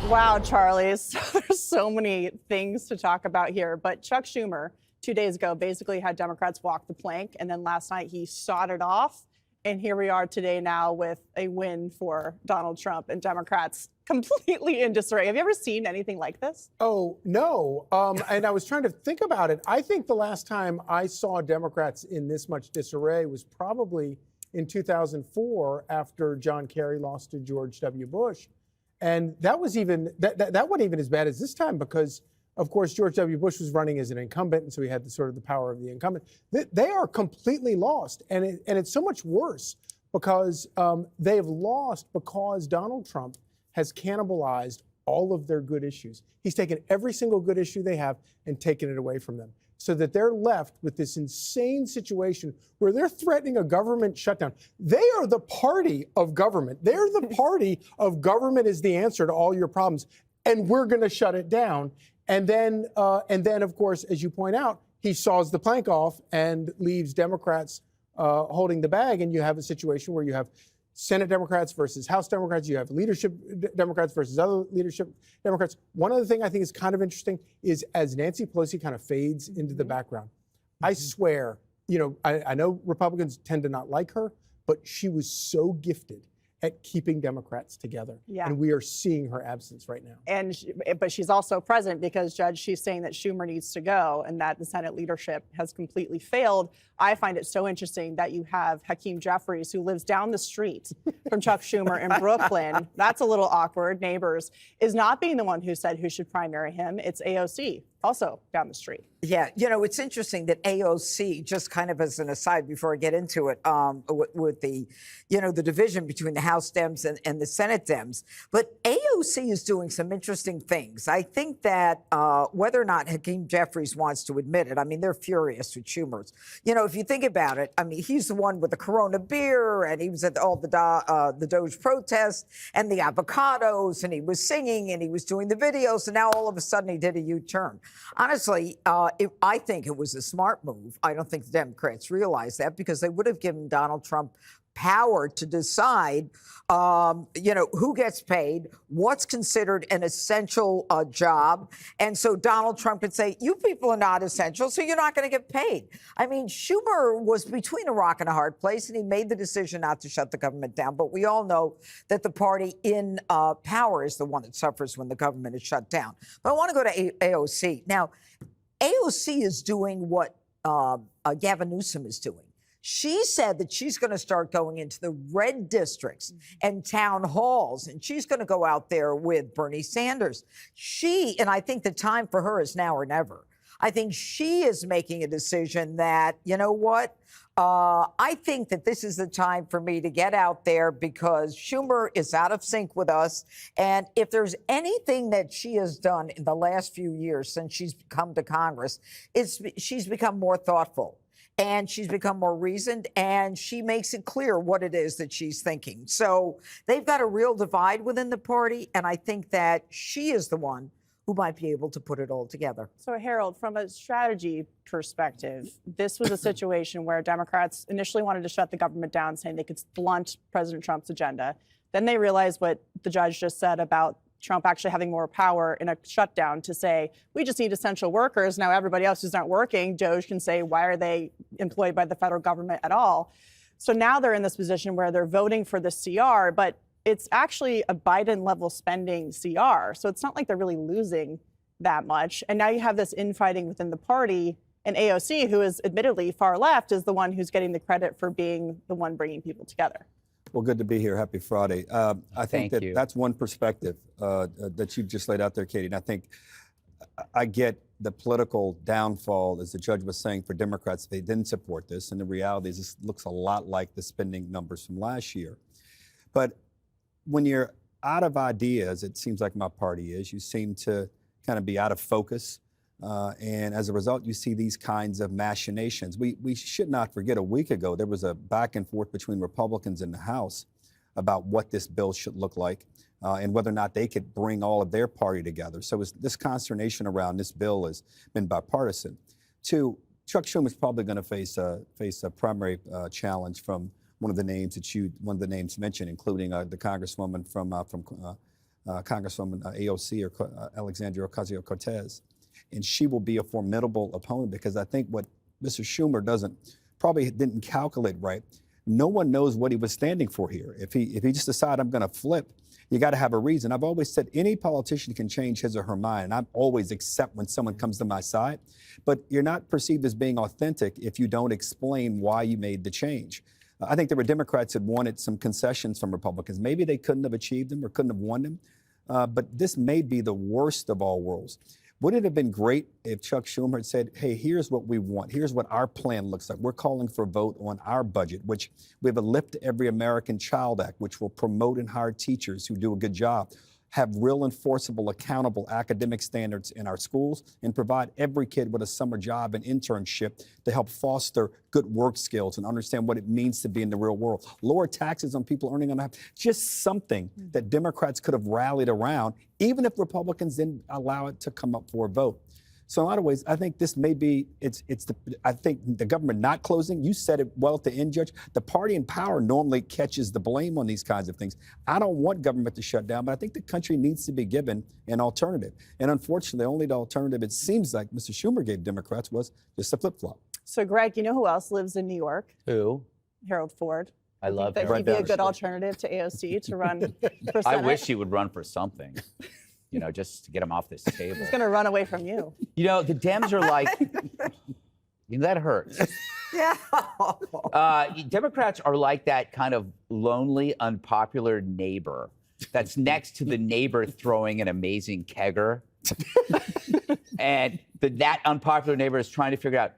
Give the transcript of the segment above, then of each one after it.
Wow, Charlie. So there's so many things to talk about here. But Chuck Schumer, 2 days ago, basically had Democrats walk the plank. And then last night he sawed it off. And here we are today now with a win for Donald Trump and Democrats completely in disarray. Have you ever seen anything like this? Oh, no. And I was trying to think about it. I think the last time I saw Democrats in this much disarray was probably in 2004 after John Kerry lost to George W. Bush. And that was even that wasn't even as bad as this time because, of course, George W. Bush was running as an incumbent, and so he had the sort of the power of the incumbent. They are completely lost, and it's so much worse because they have lost because Donald Trump has cannibalized all of their good issues. He's taken every single good issue they have and taken it away from them, so that they're left with this insane situation where they're threatening a government shutdown. They are the party of government. They're the party of government is the answer to all your problems, and we're going to shut it down. And then, of course, as you point out, he saws the plank off and leaves Democrats holding the bag, and you have a situation where you have Senate Democrats versus House Democrats. You have leadership Democrats versus other leadership Democrats. One other thing I think is kind of interesting is as Nancy Pelosi kind of fades into the background, I swear, I know Republicans tend to not like her, but she was so gifted at keeping Democrats together. Yeah. And we are seeing her absence right now. But she's also present because, Judge, she's saying that Schumer needs to go and that the Senate leadership has completely failed. I find it so interesting that you have Hakeem Jeffries, who lives down the street from Chuck Schumer in Brooklyn. That's a little awkward. Neighbors is not being the one who said who should primary him. It's AOC, also down the street. Yeah, it's interesting that AOC, just kind of as an aside before I get into it, with the, the division between the House Dems and the Senate Dems, but AOC is doing some interesting things. I think that whether or not Hakeem Jeffries wants to admit it, I mean, they're furious with Schumer's. If you think about it, I mean, he's the one with the Corona beer, and he was at all the Doge protests and the avocados, and he was singing, and he was doing the videos, and now all of a sudden he did a U-turn. Honestly, I think it was a smart move. I don't think the Democrats realize that because they would have given Donald Trump power to decide, who gets paid, what's considered an essential job. And so Donald Trump could say, you people are not essential, so you're not going to get paid. I mean, Schumer was between a rock and a hard place, and he made the decision not to shut the government down. But we all know that the party in power is the one that suffers when the government is shut down. But I want to go to AOC. Now, AOC is doing what Gavin Newsom is doing. She said that she's going to start going into the red districts and town halls, and she's going to go out there with Bernie Sanders. And I think the time for her is now or never. I think she is making a decision that, you know what? I think that this is the time for me to get out there because Schumer is out of sync with us. And if there's anything that she has done in the last few years since she's come to Congress, she's become more thoughtful. And she's become more reasoned, and she makes it clear what it is that she's thinking. So they've got a real divide within the party, and I think that she is the one who might be able to put it all together. So, Harold, from a strategy perspective, this was a situation where Democrats initially wanted to shut the government down, saying they could blunt President Trump's agenda. Then they realized what the judge just said about Trump actually having more power in a shutdown to say, we just need essential workers. Now everybody else who's not working, Doge can say, why are they employed by the federal government at all? So now they're in this position where they're voting for the CR, but it's actually a Biden-level spending CR. So it's not like they're really losing that much. And now you have this infighting within the party, and AOC, who is admittedly far left, is the one who's getting the credit for being the one bringing people together. Well, good to be here. Happy Friday. I think that's one perspective that you just laid out there, Katie. And I think I get the political downfall, as the judge was saying, for Democrats. They didn't support this. And the reality is this looks a lot like the spending numbers from last year. But when you're out of ideas, it seems like my party is, you seem to kind of be out of focus. And as a result, you see these kinds of machinations. We should not forget a week ago, there was a back and forth between Republicans in the House about what this bill should look like and whether or not they could bring all of their party together. So this consternation around this bill has been bipartisan. Two, Chuck Schumer is probably going to face a primary challenge from one of the names mentioned, including the Congresswoman from Congresswoman AOC or Alexandria Ocasio-Cortez. And she will be a formidable opponent because I think what Mr. Schumer probably didn't calculate right. No one knows what he was standing for here. If he just decided I'm going to flip, you got to have a reason. I've always said any politician can change his or her mind, and I always accept when someone comes to my side. But you're not perceived as being authentic if you don't explain why you made the change. I think there were Democrats that wanted some concessions from Republicans. Maybe they couldn't have achieved them or couldn't have won them. But this may be the worst of all worlds. Wouldn't it have been great if Chuck Schumer had said, hey, here's what we want. Here's what our plan looks like. We're calling for a vote on our budget, which we have a Lift Every American Child Act, which will promote and hire teachers who do a good job, have real enforceable, accountable academic standards in our schools, and provide every kid with a summer job and internship to help foster good work skills and understand what it means to be in the real world. Lower taxes on people earning enough. Just something that Democrats could have rallied around, even if Republicans didn't allow it to come up for a vote. So in a lot of ways, I think this may be, I think the government not closing, you said it well at the end, Judge, the party in power normally catches the blame on these kinds of things. I don't want government to shut down, but I think the country needs to be given an alternative. And unfortunately, only the alternative it seems like Mr. Schumer gave Democrats was just a flip-flop. So Greg, you know who else lives in New York? Who? Harold Ford. I love that Harold. he'd be a good alternative to AOC to run for Senate. I wish he would run for something. You know, just to get him off this table. He's going to run away from you. You know, the Dems are like, you know, that hurts. Yeah. Democrats are like that kind of lonely, unpopular neighbor that's next to the neighbor throwing an amazing kegger. And that unpopular neighbor is trying to figure out,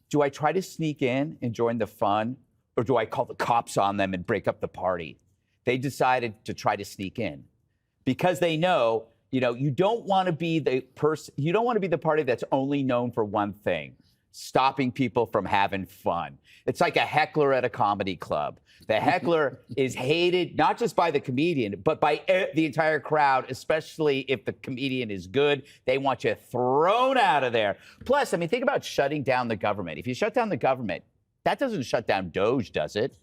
do I try to sneak in and join the fun, or do I call the cops on them and break up the party? They decided to try to sneak in because they know, you know, you don't want to be the party that's only known for one thing: stopping people from having fun. It's like a heckler at a comedy club. The heckler is hated not just by the comedian, but by the entire crowd, especially if the comedian is good. They want you thrown out of there. Plus, I mean, think about shutting down the government. If you shut down the government, that doesn't shut down Doge, does it?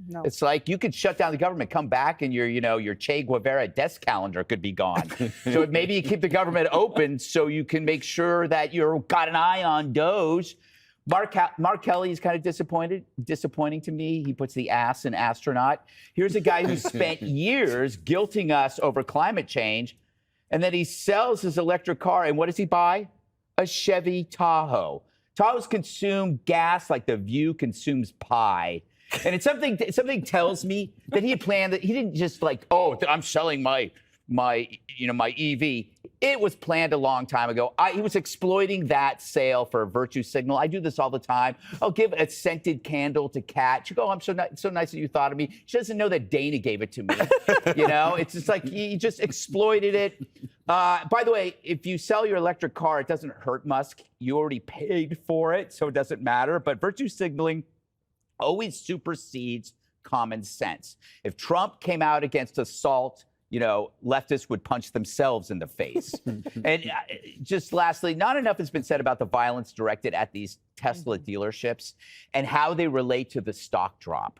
No. It's like you could shut down the government, come back, and your Che Guevara desk calendar could be gone. So maybe you keep the government open so you can make sure that you've got an eye on Doge. Mark Kelly is kind of disappointing to me. He puts the ass in astronaut. Here's a guy who spent years guilting us over climate change, and then he sells his electric car, and what does he buy? A Chevy Tahoe. Tahoes consume gas like The View consumes pie. And it's something tells me that he had planned that. He didn't just like, oh, I'm selling my EV. It was planned a long time ago. He was exploiting that sale for a virtue signal. I do this all the time. I'll give a scented candle to Kat. She go, oh, I'm so nice that you thought of me. She doesn't know that Dana gave it to me. You know, it's just like he just exploited it. By the way, if you sell your electric car, it doesn't hurt Musk. You already paid for it, so it doesn't matter. But virtue signaling always supersedes common sense. If Trump came out against assault, you know, leftists would punch themselves in the face. And just lastly, not enough has been said about the violence directed at these Tesla dealerships and how they relate to the stock drop.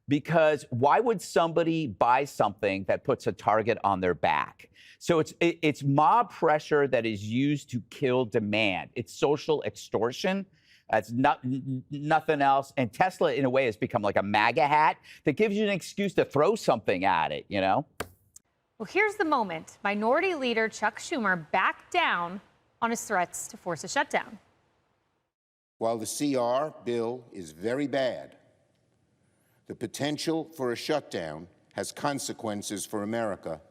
Because why would somebody buy something that puts a target on their back? So it's mob pressure that is used to kill demand. It's social extortion. That's nothing else. And Tesla, in a way, has become like a MAGA hat that gives you an excuse to throw something at it, you know? Well, here's the moment. Minority Leader Chuck Schumer backed down on his threats to force a shutdown. While the CR bill is very bad, the potential for a shutdown has consequences for America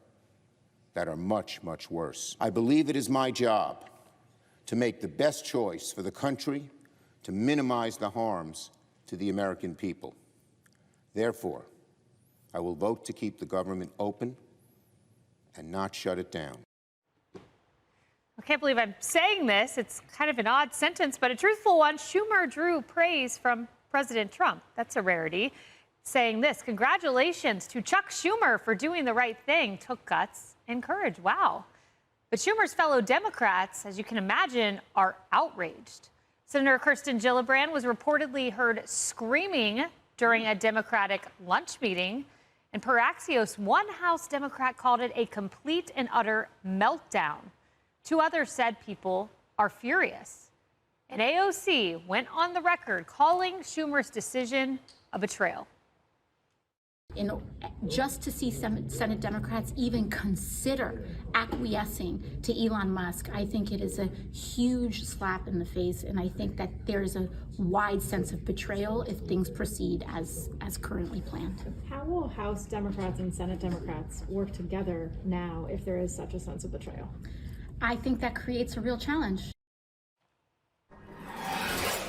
that are much, much worse. I believe it is my job to make the best choice for the country, to minimize the harms to the American people. Therefore, I will vote to keep the government open and not shut it down. I can't believe I'm saying this. It's kind of an odd sentence, but a truthful one. Schumer drew praise from President Trump. That's a rarity. Saying this: congratulations to Chuck Schumer for doing the right thing. Took guts and courage. Wow. But Schumer's fellow Democrats, as you can imagine, are outraged. Senator Kirsten Gillibrand was reportedly heard screaming during a Democratic lunch meeting. And per Axios, one House Democrat called it a complete and utter meltdown. Two others said people are furious. And AOC went on the record calling Schumer's decision a betrayal. Just to see Senate Democrats even consider acquiescing to Elon Musk, I think it is a huge slap in the face, and I think that there is a wide sense of betrayal if things proceed as currently planned. How will House Democrats and Senate Democrats work together now if there is such a sense of betrayal? I think that creates a real challenge.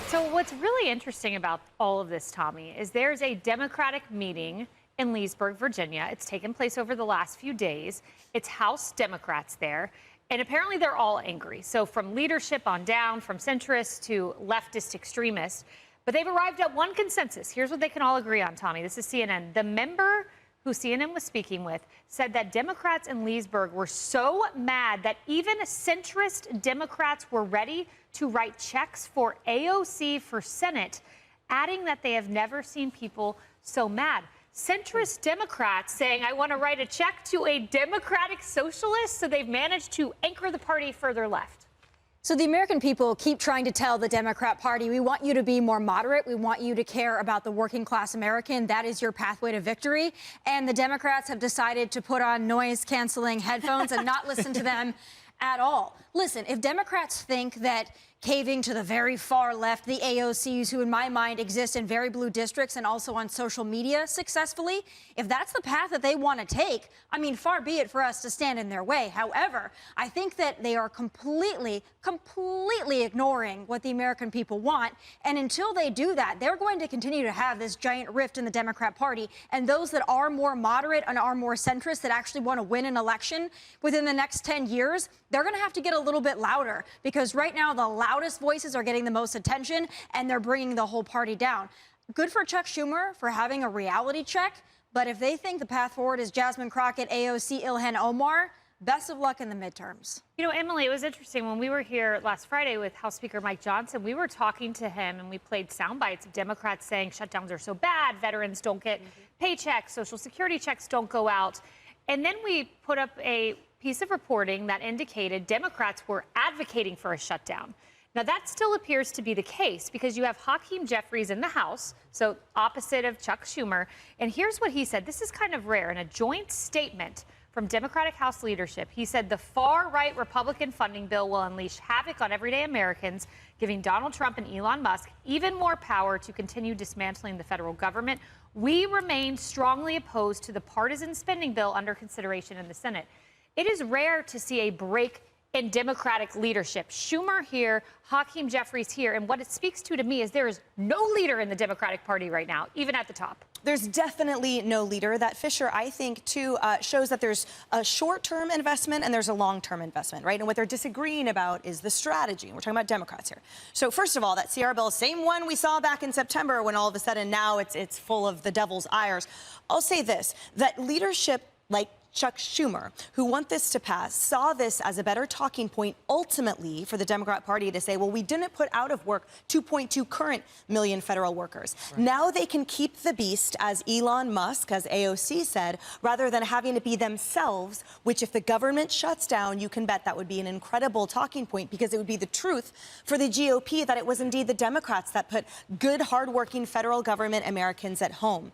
So what's really interesting about all of this, Tommy, is there's a Democratic meeting in Leesburg, Virginia. It's taken place over the last few days. It's House Democrats there, and apparently they're all angry. So from leadership on down, from centrists to leftist extremists, but they've arrived at one consensus. Here's what they can all agree on, Tommy. This is CNN. The member who CNN was speaking with said that Democrats in Leesburg were so mad that even centrist Democrats were ready to write checks for AOC for Senate, adding that they have never seen people so mad. Centrist Democrats saying, I want to write a check to a Democratic socialist, so they've managed to anchor the party further left. So the American people keep trying to tell the Democrat Party, we want you to be more moderate. We want you to care about the working class American. That is your pathway to victory. And the Democrats have decided to put on noise canceling headphones and not listen to them at all. Listen, if Democrats think that caving to the very far left, the AOCs, who in my mind exist in very blue districts and also on social media successfully, if that's the path that they want to take, I mean, far be it for us to stand in their way. However, I think that they are completely ignoring what the American people want. And until they do that, they're going to continue to have this giant rift in the Democrat Party. And those that are more moderate and are more centrist, that actually want to win an election within the next 10 years, they're going to have to get a little bit louder, because right now the loudest voices are getting the most attention and they're bringing the whole party down. Good for Chuck Schumer for having a reality check, but if they think the path forward is Jasmine Crockett, AOC, Ilhan Omar, best of luck in the midterms. You know, Emily, it was interesting when we were here last Friday with House Speaker Mike Johnson. We were talking to him and we played sound bites of Democrats saying shutdowns are so bad, veterans don't get paychecks, Social Security checks don't go out. And then we put up a piece of reporting that indicated Democrats were advocating for a shutdown. Now, that still appears to be the case because you have Hakeem Jeffries in the House, so opposite of Chuck Schumer. And here's what he said. This is kind of rare. In a joint statement from Democratic House leadership, he said the far-right Republican funding bill will unleash havoc on everyday Americans, giving Donald Trump and Elon Musk even more power to continue dismantling the federal government. We remain strongly opposed to the partisan spending bill under consideration in the Senate. It is rare to see a break in Democratic leadership. Schumer here, Hakeem Jeffries here, and what it speaks to me is there is no leader in the Democratic Party right now, even at the top. There's definitely no leader. That Fisher, I think, too, shows that there's a short-term investment and there's a long-term investment, right? And what they're disagreeing about is the strategy. We're talking about Democrats here. So first of all, that CR bill, same one we saw back in September when all of a sudden now it's full of the devil's ires. I'll say this, that leadership like Chuck Schumer, who want this to pass, saw this as a better talking point ultimately for the Democrat Party to say, well, we didn't put out of work 2.2 current million federal workers. Right. Now they can keep the beast, as Elon Musk, as AOC said, rather than having it be themselves, which if the government shuts down, you can bet that would be an incredible talking point, because it would be the truth for the GOP that it was indeed the Democrats that put good, hardworking federal government Americans at home.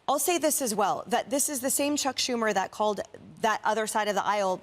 I'll say this as well, that this is the same Chuck Schumer that called that other side of the aisle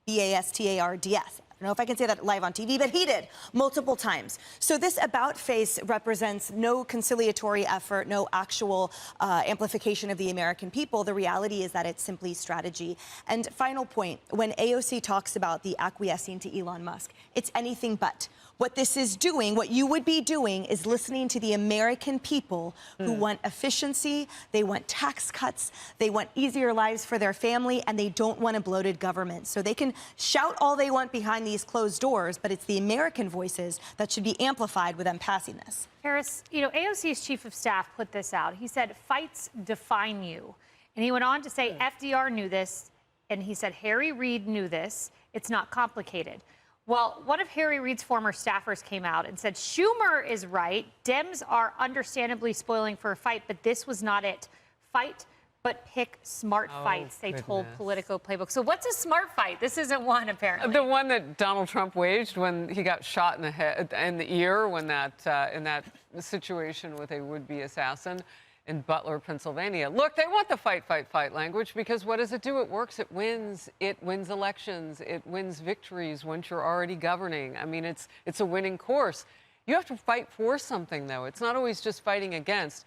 BASTARDS. I don't know if I can say that live on TV, but he did multiple times. So this about face represents no conciliatory effort, no actual amplification of the American people. The reality is that it's simply strategy. And final point, when AOC talks about the acquiescing to Elon Musk, it's anything but. What this is doing, what you would be doing, is listening to the American people who want efficiency, they want tax cuts, they want easier lives for their family, and they don't want a bloated government. So they can shout all they want behind these closed doors, but it's the American voices that should be amplified with them passing this. Harris, you know, AOC's chief of staff put this out. He said, fights define you. And he went on to say, FDR knew this, and he said, Harry Reid knew this. It's not complicated. Well, one of Harry Reid's former staffers came out and said, Schumer is right. Dems are understandably spoiling for a fight, but this was not it. Fight but pick smart fights, they told Politico Playbook. So what's a smart fight? This isn't one, apparently. The one that Donald Trump waged when he got shot in the head, in the ear, when in that situation with a would-be assassin in Butler, Pennsylvania. Look, they want the fight, fight, fight language because what does it do? It works. It wins. It wins elections. It wins victories once you're already governing. I mean, it's a winning course. You have to fight for something, though. It's not always just fighting against.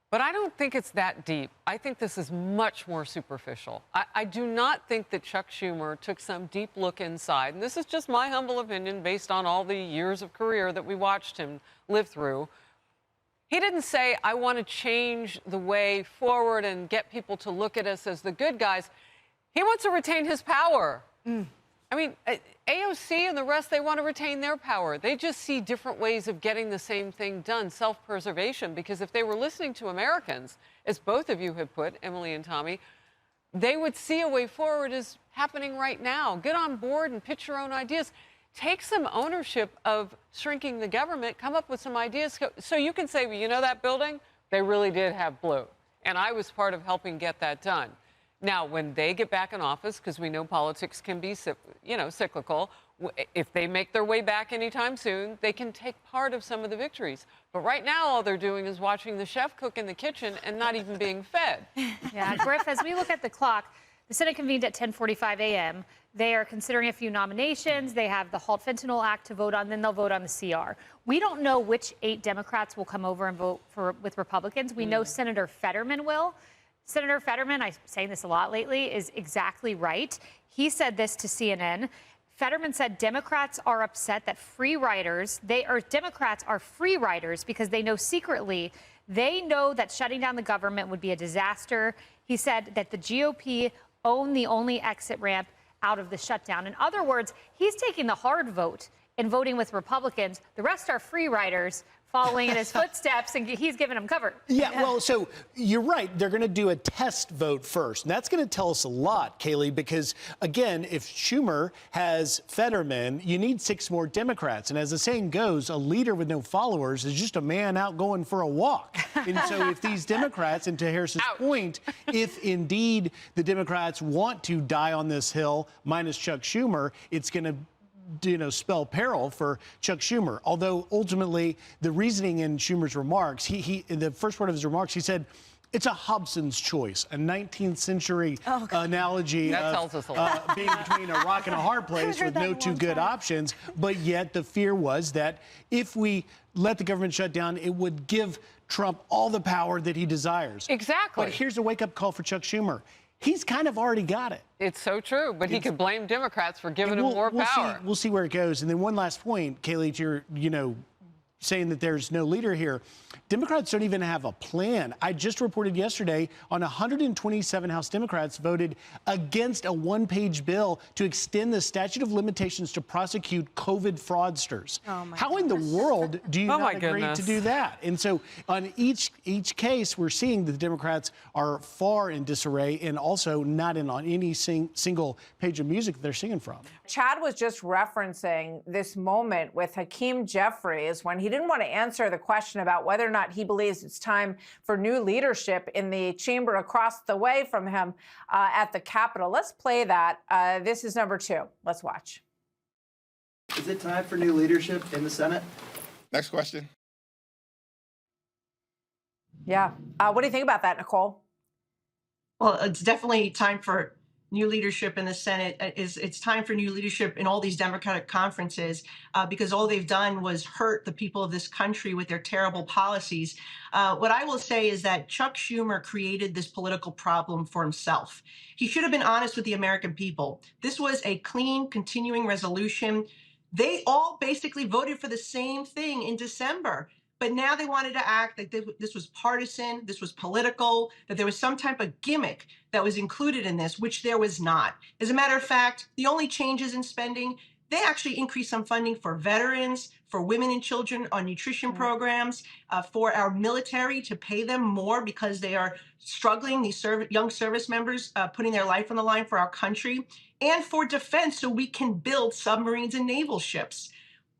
But I don't think it's that deep. I think this is much more superficial. I do not think that Chuck Schumer took some deep look inside. And this is just my humble opinion based on all the years of career that we watched him live through. He didn't say, I want to change the way forward and get people to look at us as the good guys. He wants to retain his power. I mean, AOC and the rest, they want to retain their power. They just see different ways of getting the same thing done, self-preservation, because if they were listening to Americans, as both of you have put, Emily and Tommy, they would see a way forward as happening right now. Get on board and pitch your own ideas. Take some ownership of shrinking the government, come up with some ideas so you can say, well, you know that building? They really did have blue. And I was part of helping get that done. Now, when they get back in office, because we know politics can be, cyclical, if they make their way back anytime soon, they can take part of some of the victories. But right now, all they're doing is watching the chef cook in the kitchen and not even being fed. Yeah, Griff, as we look at the clock, the Senate convened at 10:45 a.m. They are considering a few nominations. They have the Halt Fentanyl Act to vote on, then they'll vote on the CR. We don't know which 8 Democrats will come over and vote with Republicans. We know Senator Fetterman will. Senator Fetterman, I'm saying this a lot lately, is exactly right. He said this to CNN. Fetterman said Democrats are upset that Democrats are free riders because they know secretly they know that shutting down the government would be a disaster. He said that the GOP own the only exit ramp out of the shutdown. In other words, he's taking the hard vote and voting with Republicans. The rest are free riders following in his footsteps, and he's giving them cover. Yeah, well, so you're right. They're going to do a test vote first. And that's going to tell us a lot, Kayleigh, because, again, if Schumer has Fetterman, you need 6 more Democrats. And as the saying goes, a leader with no followers is just a man out going for a walk. And so if these Democrats, and to Harris's point, if indeed the Democrats want to die on this hill, minus Chuck Schumer, it's going to spell peril for Chuck Schumer. Although ultimately the reasoning in Schumer's remarks, he in the first part of his remarks, he said it's a Hobson's choice, a 19th century analogy that tells us a lot. Being between a rock and a hard place with no 2 good options. But yet the fear was that if we let the government shut down, it would give Trump all the power that he desires. Exactly. But here's a wake-up call for Chuck Schumer. He's kind of already got it. It's so true, but he could blame Democrats for giving him more power. We'll see where it goes. And then one last point, Kayleigh, to your, saying that there's no leader here. Democrats don't even have a plan. I just reported yesterday on 127 House Democrats voted against a 1-page bill to extend the statute of limitations to prosecute COVID fraudsters. How in the world do you not agree to do that? And so on each case, we're seeing that the Democrats are far in disarray and also not in on any single page of music that they're singing from. Chad was just referencing this moment with Hakeem Jeffries when he didn't want to answer the question about whether or not he believes it's time for new leadership in the chamber across the way from him at the Capitol. Let's play that. This is number 2. Let's watch. Is it time for new leadership in the Senate? Next question. Yeah. What do you think about that, Nicole? Well, it's definitely time for new leadership in the Senate. It's time for new leadership in all these Democratic conferences because all they've done was hurt the people of this country with their terrible policies. What I will say is that Chuck Schumer created this political problem for himself. He should have been honest with the American people. This was a clean, continuing resolution. They all basically voted for the same thing in December. But now they wanted to act like this was partisan, this was political, that there was some type of gimmick that was included in this, which there was not. As a matter of fact, the only changes in spending, they actually increased some funding for veterans, for women and children on nutrition programs, for our military to pay them more because they are struggling, these young service members putting their life on the line for our country, and for defense so we can build submarines and naval ships.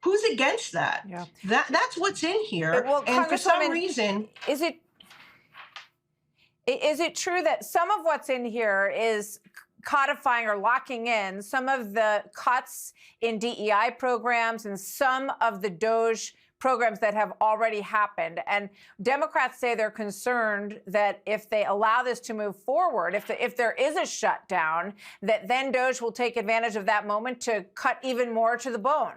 Who's against that? Yeah. That's what's in here. Well, and for some reason, Is it true that some of what's in here is codifying or locking in some of the cuts in DEI programs and some of the DOGE programs that have already happened? And Democrats say they're concerned that if they allow this to move forward, if there is a shutdown, that then DOGE will take advantage of that moment to cut even more to the bone.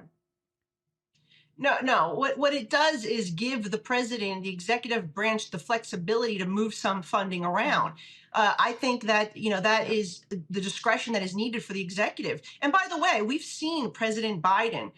No. What it does is give the president, the executive branch, the flexibility to move some funding around. I think that, that is the discretion that is needed for the executive. And by the way, we've seen President Biden,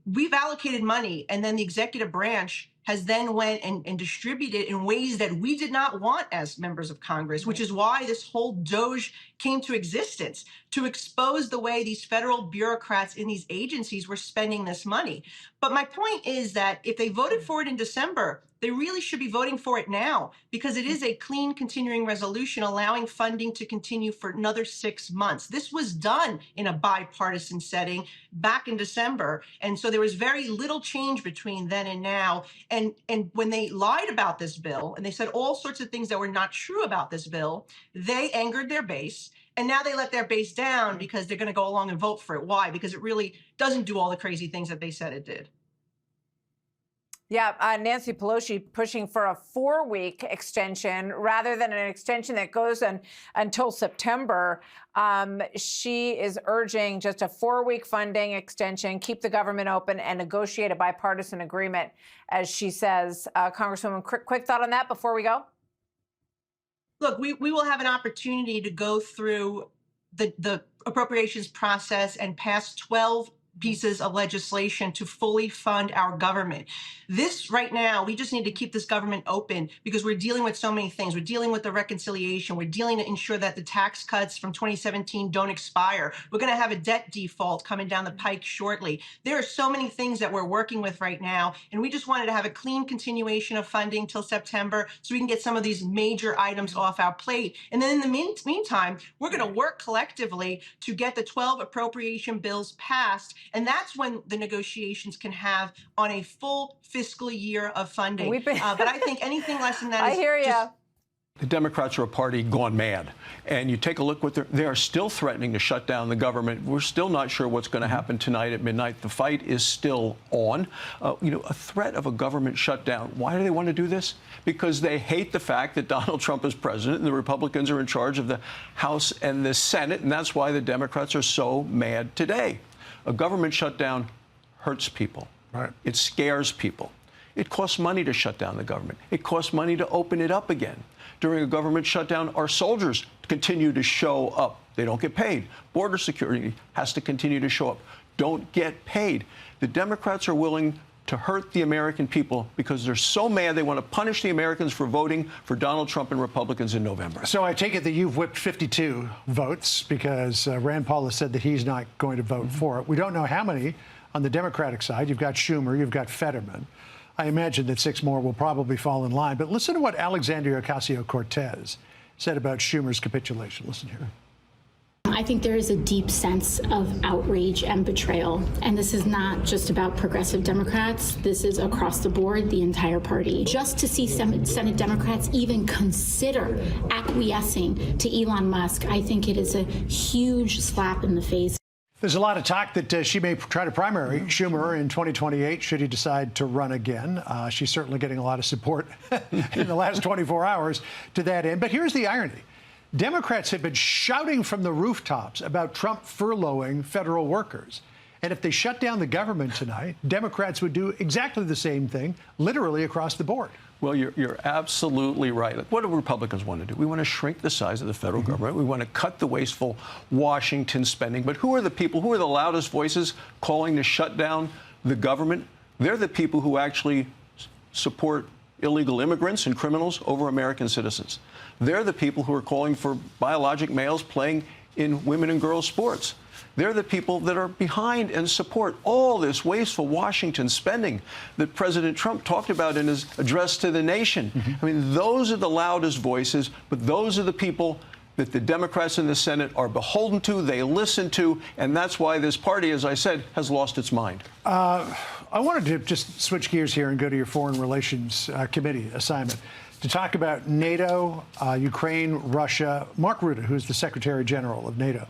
we've allocated money, and then the executive branch has then went and distributed in ways that we did not want as members of Congress, which is why this whole DOGE came to existence, to expose the way these federal bureaucrats in these agencies were spending this money. But my point is that if they voted for it in December, they really should be voting for it now, because it is a clean continuing resolution allowing funding to continue for another 6 months. This was done in a bipartisan setting back in December. And so there was very little change between then and now. And when they lied about this bill and they said all sorts of things that were not true about this bill, they angered their base. And now they let their base down because they're going to go along and vote for it. Why? Because it really doesn't do all the crazy things that they said it did. Yeah, Nancy Pelosi pushing for a 4-week extension rather than an extension that goes until September. She is urging just a 4-week funding extension, keep the government open, and negotiate a bipartisan agreement, as she says. Congresswoman, quick thought on that before we go? Look, we will have an opportunity to go through the appropriations process and pass 12 pieces of legislation to fully fund our government. This right now, we just need to keep this government open because we're dealing with so many things. We're dealing with the reconciliation. We're dealing to ensure that the tax cuts from 2017 don't expire. We're going to have a debt default coming down the pike shortly. There are so many things that we're working with right now, and we just wanted to have a clean continuation of funding till September so we can get some of these major items off our plate. And then in the meantime, we're going to work collectively to get the 12 appropriation bills passed. And that's when the negotiations can have on a full fiscal year of funding. But I think anything less than that I hear you. The Democrats are a party gone mad. And you take a look what they are still threatening to shut down the government. We're still not sure what's going to happen tonight at midnight. The fight is still on. A threat of a government shutdown. Why do they want to do this? Because they hate the fact that Donald Trump is president and the Republicans are in charge of the House and the Senate. And that's why the Democrats are so mad today. A government shutdown hurts people. Right. It scares people. It costs money to shut down the government. It costs money to open it up again. During a government shutdown, our soldiers continue to show up. They don't get paid. Border security has to continue to show up. Don't get paid. The Democrats are willing to hurt the American people because they're so mad they want to punish the Americans for voting for Donald Trump and Republicans in November. So I take it that you've whipped 52 votes because Rand Paul has said that he's not going to vote for it. We don't know how many on the Democratic side. You've got Schumer, you've got Fetterman. I imagine that 6 more will probably fall in line. But listen to what Alexandria Ocasio-Cortez said about Schumer's capitulation. Listen here. I think there is a deep sense of outrage and betrayal. And this is not just about progressive Democrats. This is across the board, the entire party. Just to see Senate Democrats even consider acquiescing to Elon Musk, I think it is a huge slap in the face. There's a lot of talk that she may try to primary Schumer in 2028 should he decide to run again. She's certainly getting a lot of support in the last 24 hours to that end. But here's the irony. Democrats have been shouting from the rooftops about Trump furloughing federal workers. And if they shut down the government tonight, Democrats would do exactly the same thing, literally across the board. Well, you're absolutely right. What do Republicans want to do? We want to shrink the size of the federal government. We want to cut the wasteful Washington spending. But who are the people, who are the loudest voices calling to shut down the government? They're the people who actually support illegal immigrants and criminals over American citizens. They're the people who are calling for biologic males playing in women and girls sports. They're the people that are behind and support all this wasteful Washington spending that President Trump talked about in his address to the nation. I mean, those are the loudest voices, but those are the people that the Democrats in the Senate are beholden to, they listen to, and that's why this party, as I said, has lost its mind. I wanted to just switch gears here and go to your Foreign Relations Committee assignment. to talk about NATO, Ukraine, Russia. Mark Rutte, who's the Secretary General of NATO,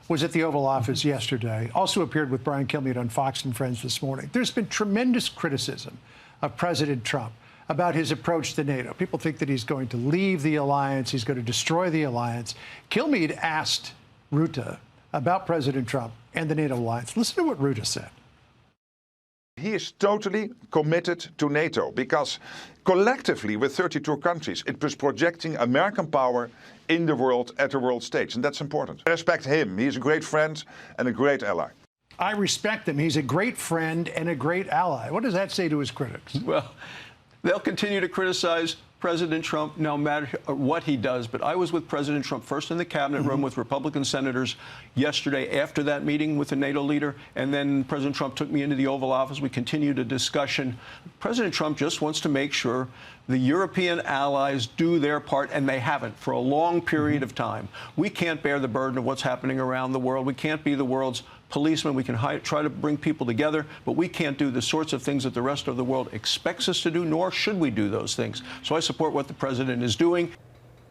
was at the Oval Office yesterday, also appeared with Brian Kilmeade on Fox and Friends this morning. There's been tremendous criticism of President Trump about his approach to NATO. People think that he's going to leave the alliance, he's going to destroy the alliance. Kilmeade asked Rutte about President Trump and the NATO alliance. Listen to what Rutte said. He is totally committed to NATO because collectively with 32 countries, it was projecting American power in the world at the world stage. And that's important. I respect him. He's a great friend and a great ally. I respect him. He's a great friend and a great ally. What does that say to his critics? Well, they'll continue to criticize President Trump no matter what he does. But I was with President Trump first in the cabinet room with Republican senators yesterday after that meeting with the NATO leader. And then President Trump took me into the Oval Office. We continued a discussion. President Trump just wants to make sure the European allies do their part, and they haven't for a long period of time. We can't bear the burden of what's happening around the world. We can't be the world's policemen. We can try to bring people together, but we can't do the sorts of things that the rest of the world expects us to do, nor should we do those things. So I support what the president is doing.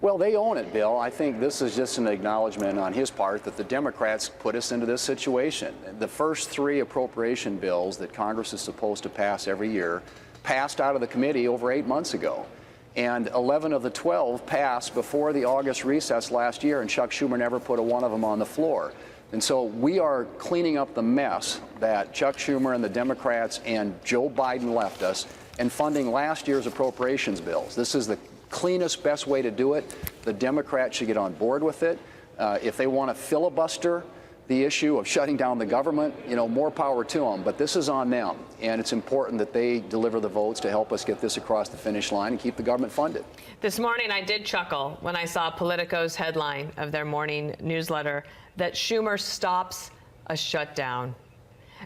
Well, they own it, Bill. I think this is just an acknowledgement on his part that the Democrats put us into this situation. The first 3 appropriation bills that Congress is supposed to pass every year passed out of the committee over 8 months ago. And 11 of the 12 passed before the August recess last year, and Chuck Schumer never put one of them on the floor. And so we are cleaning up the mess that Chuck Schumer and the Democrats and Joe Biden left us and funding last year's appropriations bills. This is the cleanest, best way to do it. The Democrats should get on board with it. If they want to filibuster the issue of shutting down the government, more power to them. But this is on them. And it's important that they deliver the votes to help us get this across the finish line and keep the government funded. This morning, I did chuckle when I saw Politico's headline of their morning newsletter that Schumer stops a shutdown,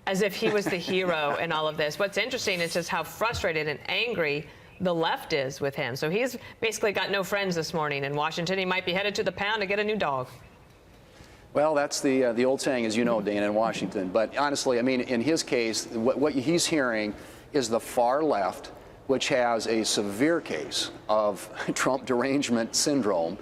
as if he was the hero in all of this. What's interesting is just how frustrated and angry the left is with him. So he's basically got no friends this morning in Washington. He might be headed to the pound to get a new dog. Well, that's the old saying, as you know, Dana, in Washington. But honestly, I mean, in his case, what he's hearing is the far left, which has a severe case of Trump derangement syndrome.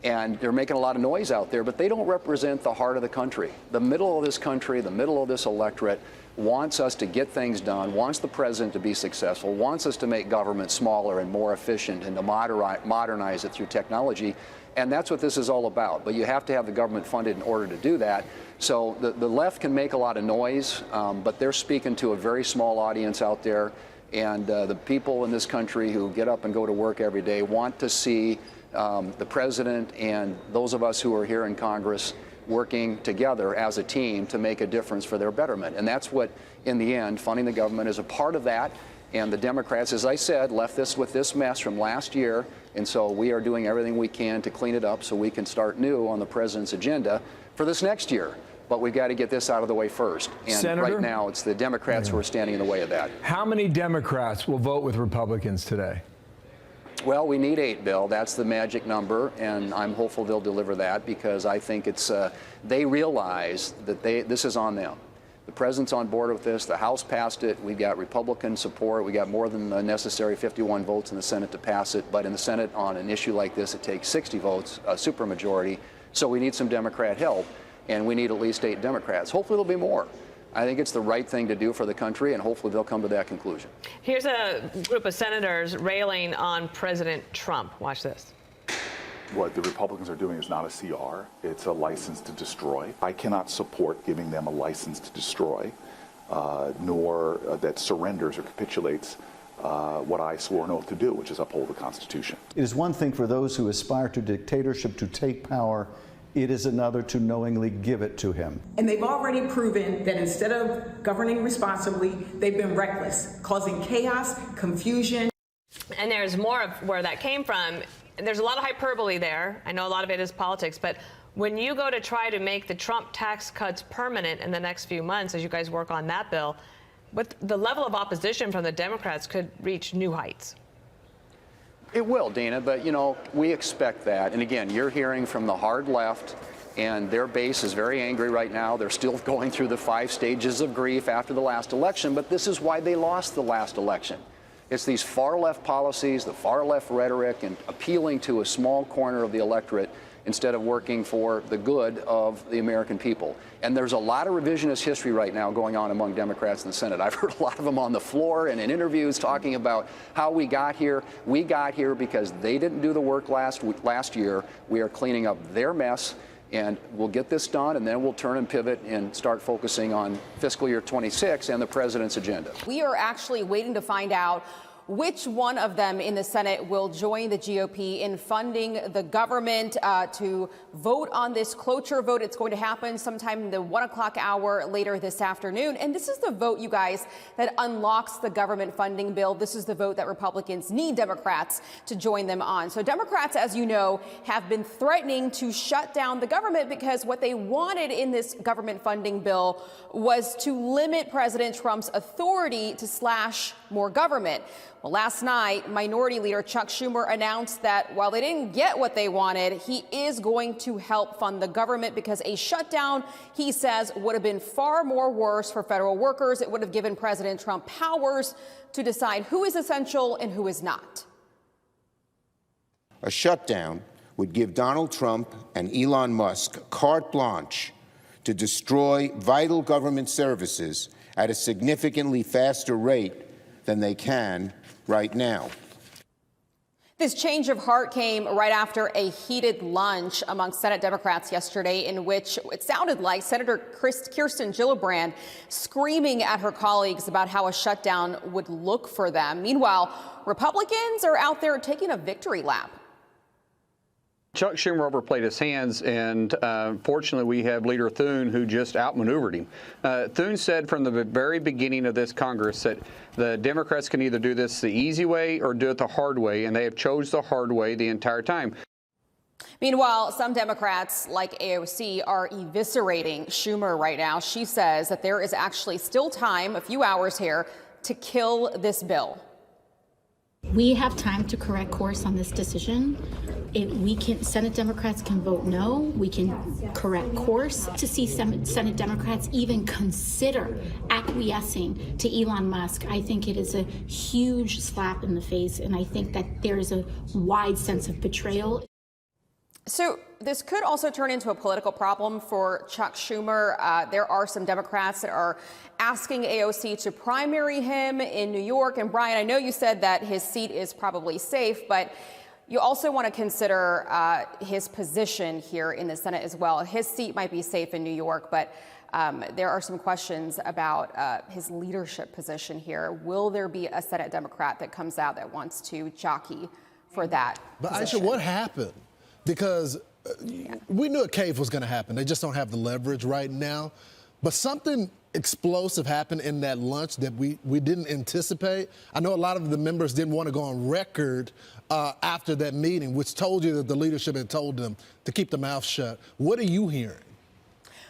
And they're making a lot of noise out there, but they don't represent the heart of the country. The middle of this country, the middle of this electorate wants us to get things done, wants the president to be successful, wants us to make government smaller and more efficient and to modernize it through technology. And that's what this is all about. But you have to have the government funded in order to do that. So the left can make a lot of noise, but they're speaking to a very small audience out there. And the people in this country who get up and go to work every day want to see the president and those of us who are here in Congress working together as a team to make a difference for their betterment. And that's what, in the end, funding the government is a part of that. And the Democrats, as I said, left this with this mess from last year. And so we are doing everything we can to clean it up so we can start new on the president's agenda for this next year. But we've got to get this out of the way first. And Senator, right now, it's the Democrats who are standing in the way of that. How many Democrats will vote with Republicans today? Well, we need 8, Bill. That's the magic number, and I'm hopeful they'll deliver that because I think it's they realize that this is on them. The president's on board with this. The House passed it. We've got Republican support. We got more than the necessary 51 votes in the Senate to pass it. But in the Senate, on an issue like this, it takes 60 votes, a supermajority. So we need some Democrat help, and we need at least 8 Democrats. Hopefully, there'll be more. I think it's the right thing to do for the country, and hopefully they'll come to that conclusion. Here's a group of senators railing on President Trump. Watch this. What the Republicans are doing is not a CR. It's a license to destroy. I cannot support giving them a license to destroy, nor that surrenders or capitulates what I swore an oath to do, which is uphold the Constitution. It is one thing for those who aspire to dictatorship to take power. It is another to knowingly give it to him. And they've already proven that instead of governing responsibly, they've been reckless, causing chaos, confusion. And there's more of where that came from. There's a lot of hyperbole there. I know a lot of it is politics, but when you go to try to make the Trump tax cuts permanent in the next few months, as you guys work on that bill, but the level of opposition from the Democrats could reach new heights. It will, Dana, but, we expect that. And again, you're hearing from the hard left, and their base is very angry right now. They're still going through the 5 stages of grief after the last election, but this is why they lost the last election. It's these far-left policies, the far-left rhetoric, and appealing to a small corner of the electorate instead of working for the good of the American people. And there's a lot of revisionist history right now going on among Democrats in the Senate. I've heard a lot of them on the floor and in interviews talking about how we got here. We got here because they didn't do the work last year. We are cleaning up their mess, and we'll get this done, and then we'll turn and pivot and start focusing on fiscal year 26 and the president's agenda. We are actually waiting to find out which one of them in the Senate will join the GOP in funding the government to vote on this cloture vote. It's going to happen sometime in the 1 o'clock hour later this afternoon. And this is the vote, you guys, that unlocks the government funding bill. This is the vote that Republicans need Democrats to join them on. So Democrats, as you know, have been threatening to shut down the government because what they wanted in this government funding bill was to limit President Trump's authority to slash more government. Well, last night, Minority Leader Chuck Schumer announced that while they didn't get what they wanted, he is going to help fund the government because a shutdown, he says, would have been far more worse for federal workers. It would have given President Trump powers to decide who is essential and who is not. A shutdown would give Donald Trump and Elon Musk carte blanche to destroy vital government services at a significantly faster rate than they can right now. This change of heart came right after a heated lunch among Senate Democrats yesterday in which it sounded like Senator Kirsten Gillibrand screaming at her colleagues about how a shutdown would look for them. Meanwhile, Republicans are out there taking a victory lap. Chuck Schumer overplayed his hands, and fortunately we have Leader Thune who just outmaneuvered him. Thune said from the very beginning of this Congress that the Democrats can either do this the easy way or do it the hard way, and they have chose the hard way the entire time. Meanwhile, some Democrats, like AOC, are eviscerating Schumer right now. She says that there is actually still time, a few hours here, to kill this bill. We have time to correct course on this decision. Senate Democrats can vote no. We can correct course. To see Senate Democrats even consider acquiescing to Elon Musk, I think it is a huge slap in the face, and I think that there is a wide sense of betrayal. So this could also turn into a political problem for Chuck Schumer. There are some Democrats that are asking AOC to primary him in New York. And Brian, I know you said that his seat is probably safe, but you also want to consider his position here in the Senate as well. His seat might be safe in New York, but there are some questions about his leadership position here. Will there be a Senate Democrat that comes out that wants to jockey for that But position? Aisha, what happened? Because we knew a cave was going to happen. They just don't have the leverage right now. But something explosive happened in that lunch that we didn't anticipate. I know a lot of the members didn't want to go on record after that meeting, which told you that the leadership had told them to keep their mouth shut. What are you hearing?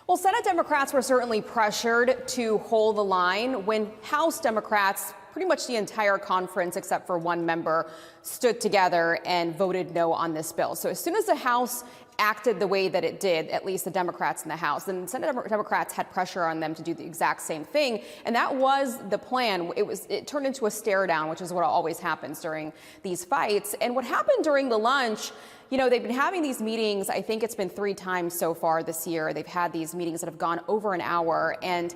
Well, Senate Democrats were certainly pressured to hold the line when House Democrats, pretty much the entire conference except for one member, stood together and voted no on this bill. So as soon as the House acted the way that it did, at least the Democrats in the House, and Senate Democrats had pressure on them to do the exact same thing. And that was the plan. It turned into a stare down, which is what always happens during these fights. And what happened during the lunch, you know, they've been having these meetings. I think it's been 3 times so far this year. They've had these meetings that have gone over an hour, and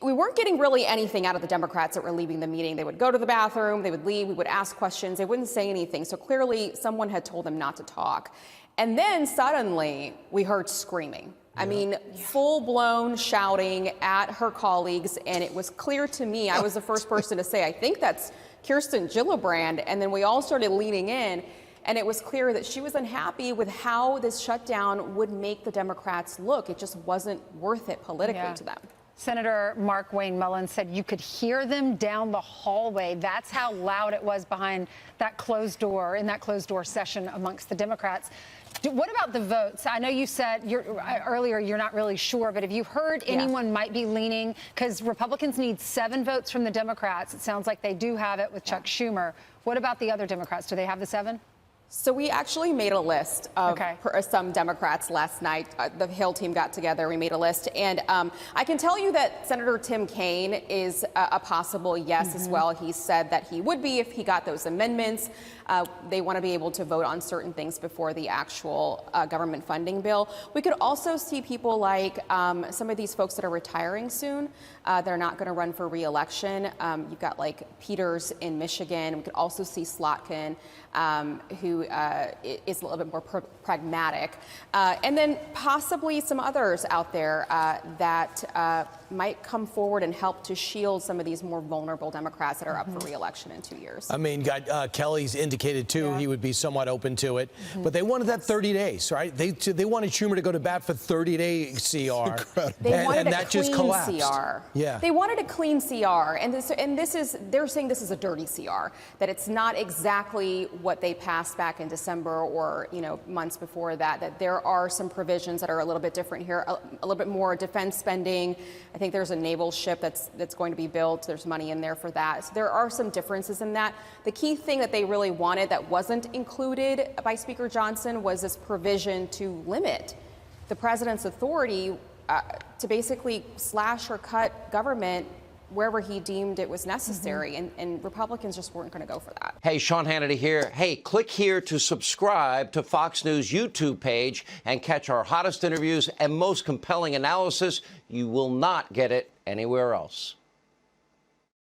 we weren't getting really anything out of the Democrats that were leaving the meeting. They would go to the bathroom, they would leave, we would ask questions, they wouldn't say anything. So clearly someone had told them not to talk. And then suddenly we heard screaming. I mean, full-blown shouting at her colleagues, and it was clear to me, I was the first person to say, I think that's Kirsten Gillibrand, and then we all started leaning in, and it was clear that she was unhappy with how this shutdown would make the Democrats look. It just wasn't worth it politically to them. Senator Mark Wayne Mullin said you could hear them down the hallway. That's how loud it was behind that closed door, in that closed door session amongst the Democrats. What about the votes? I know you said earlier you're not really sure, but have you heard anyone might be leaning? Because Republicans need 7 votes from the Democrats. It sounds like they do have it with Chuck Schumer. What about the other Democrats? Do they have the 7? So we actually made a list of some Democrats last night. The Hill team got together. We made a list. And I can tell you that Senator Tim Kaine is a possible yes as well. He said that he would be if he got those amendments. They want to be able to vote on certain things before the actual government funding bill. We could also see people like some of these folks that are retiring soon. They're not going to run for re-election. You've got like Peters in Michigan. We could also see Slotkin, who is a little bit more pragmatic. And then possibly some others out there that might come forward and help to shield some of these more vulnerable Democrats that are up for re-election in 2 years. I mean, Kelly's indicated, too, he would be somewhat open to it. But they wanted that 30 days, right? They wanted Schumer to go to bat for 30-day CR. They wanted and a that clean just collapsed. CR. Yeah. They wanted a clean CR. And they're saying this is a dirty CR, that it's not exactly what they passed back in December or, months before that, that there are some provisions that are a little bit different here, a little bit more defense spending. I think there's a naval ship that's going to be built. There's money in there for that. So there are some differences in that. The key thing that they really wanted that wasn't included by Speaker Johnson was this provision to limit the president's authority to basically slash or cut government wherever he deemed it was necessary. And Republicans just weren't going to go for that. Hey, Sean Hannity here. Hey, click here to subscribe to Fox News YouTube page and catch our hottest interviews and most compelling analysis. You will not get it anywhere else.